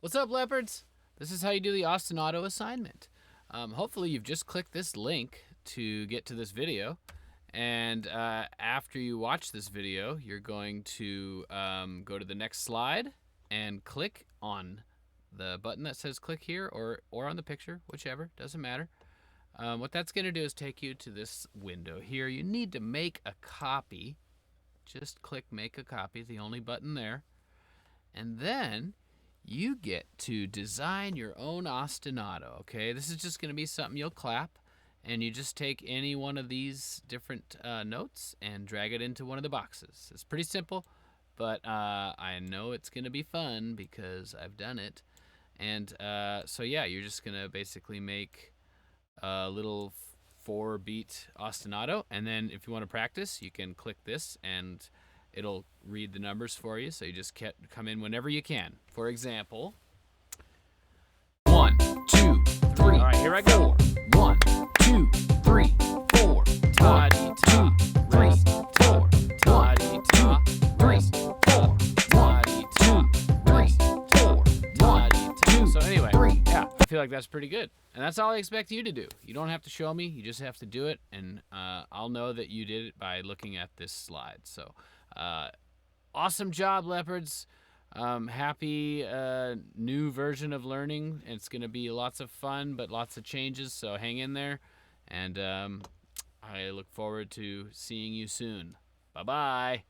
What's up, leopards? This is how you do the Ostinato assignment. Hopefully you've just clicked this link to get to this video, and after you watch this video, you're going to go to the next slide and click on the button that says click here, or on the picture, whichever, doesn't matter. What that's going to do is take you to this window here. You need to make a copy. Just click make a copy, the only button there. And then you get to design your own ostinato, okay? This is just going to be something you'll clap, and you just take any one of these different notes and drag it into one of the boxes. It's pretty simple, but I know it's going to be fun because I've done it. And so yeah, you're just going to basically make a little 4-beat ostinato, and then if you want to practice, you can click this and it'll read the numbers for you, so you just come in whenever you can. For example, 1, 2, 3. All right, here I go. 1, 2, 3, 4. Ta-dee, 2, 3, 4. Ta-dee, 2, 3, 4. Ta-dee, 2, 3, 4. Ta-dee, 2. So anyway, yeah, I feel like that's pretty good. And that's all I expect you to do. You don't have to show me. You just have to do it, and I'll know that you did it by looking at this slide. So awesome job, leopards. Happy new version of learning. It's going to be lots of fun, but lots of changes, so hang in there. And I look forward to seeing you soon. Bye-bye.